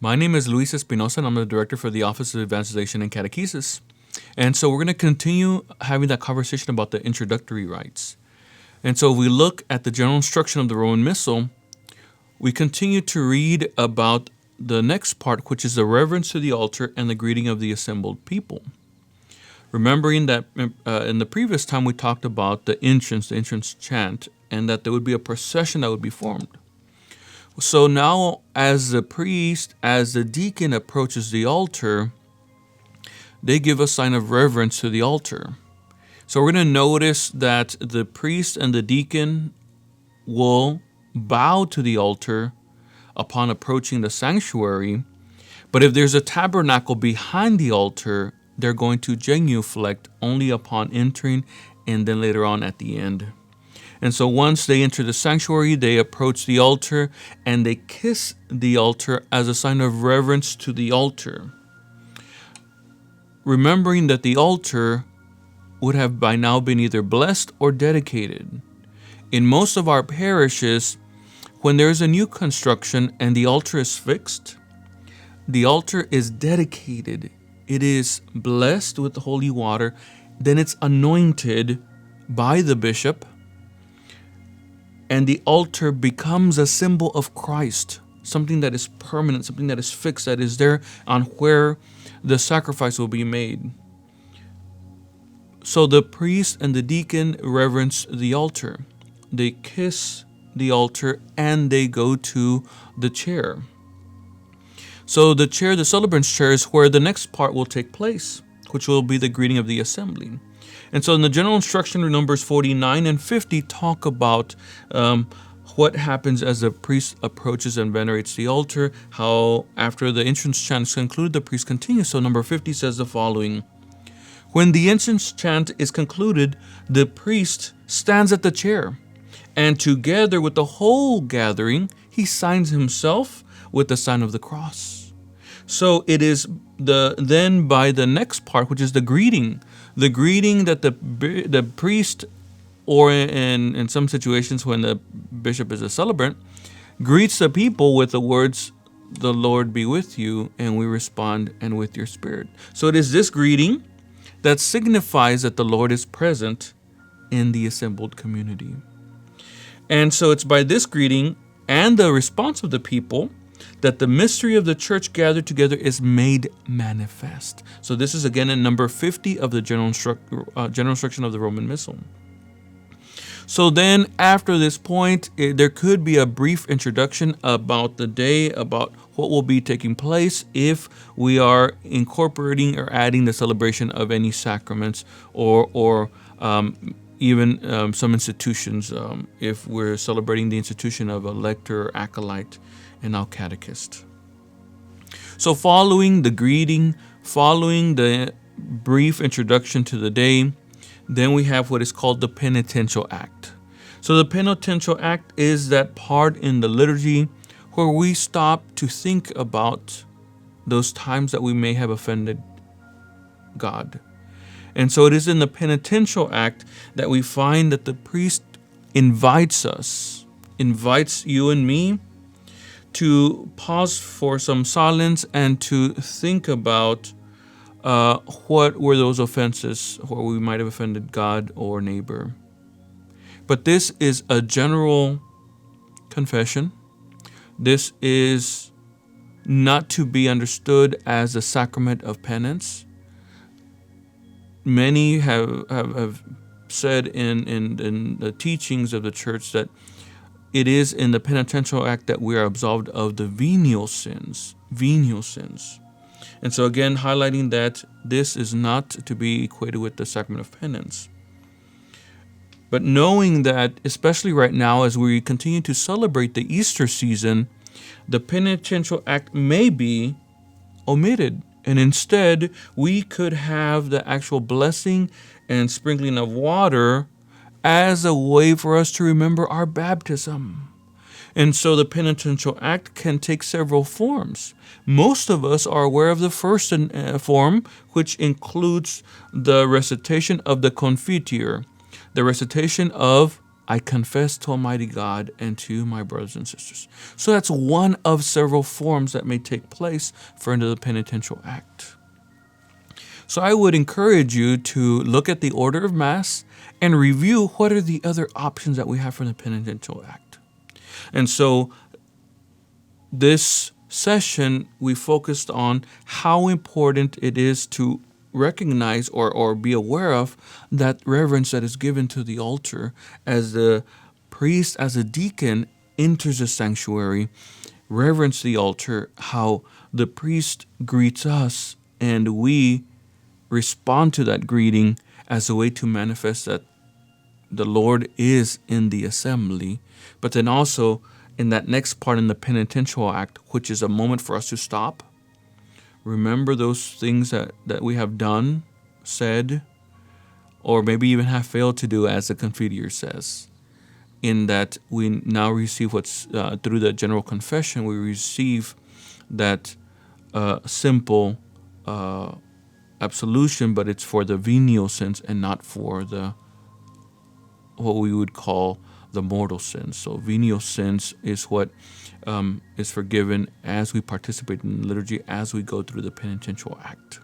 My name is Luis Espinosa, and I'm the director for the Office of Evangelization and Catechesis. And so we're going to continue having that conversation about the introductory rites. And so if we look at the general instruction of the Roman Missal, we continue to read about the next part, which is the reverence to the altar and the greeting of the assembled people. Remembering that in the previous time we talked about the entrance chant, and that there would be a procession that would be formed. So now, as the priest, as the deacon approaches the altar, they give a sign of reverence to the altar. So we're going to notice that the priest and the deacon will bow to the altar upon approaching the sanctuary. But if there's a tabernacle behind the altar, they're going to genuflect only upon entering and then later on at the end. And so once they enter the sanctuary, they approach the altar and they kiss the altar as a sign of reverence to the altar. Remembering that the altar would have by now been either blessed or dedicated. In most of our parishes, when there is a new construction and the altar is fixed, the altar is dedicated. It is blessed with the holy water. Then it's anointed by the bishop. And the altar becomes a symbol of Christ, something that is permanent, something that is fixed, that is there on where the sacrifice will be made. So the priest and the deacon reverence the altar. They kiss the altar and they go to the chair. So the chair, the celebrant's chair, is where the next part will take place, which will be the greeting of the assembly. And so in the general instruction, Numbers 49 and 50 talk about what happens as the priest approaches and venerates the altar, how after the entrance chant is concluded, the priest continues. So number 50 says the following: when the entrance chant is concluded, the priest stands at the chair, and together with the whole gathering, he signs himself with the sign of the cross. So it is then by the next part, which is the greeting that the priest, or in some situations when the bishop is a celebrant, greets the people with the words, "The Lord be with you," and we respond, "and with your spirit." So it is this greeting that signifies that the Lord is present in the assembled community. And so it's by this greeting and the response of the people that the mystery of the church gathered together is made manifest. So this is again in number 50 of the general instruction of the Roman Missal. So then after this point, there could be a brief introduction about the day, about what will be taking place if we are incorporating or adding the celebration of any sacraments or even some institutions, if we're celebrating the institution of a lector, acolyte, and now catechist. So following the greeting, following the brief introduction to the day, then we have what is called the Penitential Act. So the Penitential Act is that part in the liturgy where we stop to think about those times that we may have offended God. And so it is in the Penitential Act that we find that the priest invites you and me to pause for some silence and to think about what were those offenses where we might have offended God or neighbor. But this is a general confession. This is not to be understood as a sacrament of penance. Many have said in the teachings of the church that it is in the Penitential Act that we are absolved of the venial sins. And so again, highlighting that this is not to be equated with the sacrament of penance. But knowing that, especially right now, as we continue to celebrate the Easter season, the Penitential Act may be omitted. And instead, we could have the actual blessing and sprinkling of water as a way for us to remember our baptism. And so the Penitential Act can take several forms. Most of us are aware of the first form, which includes the recitation of the Confiteor, the recitation of I confess to Almighty God and to you, my brothers and sisters. So that's one of several forms that may take place for under the Penitential Act. So I would encourage you to look at the order of Mass and review what are the other options that we have for the Penitential Act. And so this session, we focused on how important it is to recognize or be aware of that reverence that is given to the altar as the priest, as a deacon, enters the sanctuary, reverence the altar, how the priest greets us and we respond to that greeting as a way to manifest that the Lord is in the assembly. But then also in that next part in the Penitential Act, which is a moment for us to stop, remember those things that we have done, said, or maybe even have failed to do, as the Confiteor says, in that we now receive what's through the general confession, we receive that simple absolution, but it's for the venial sins and not for the what we would call the mortal sins. So venial sins is what is forgiven as we participate in the liturgy, as we go through the Penitential Act.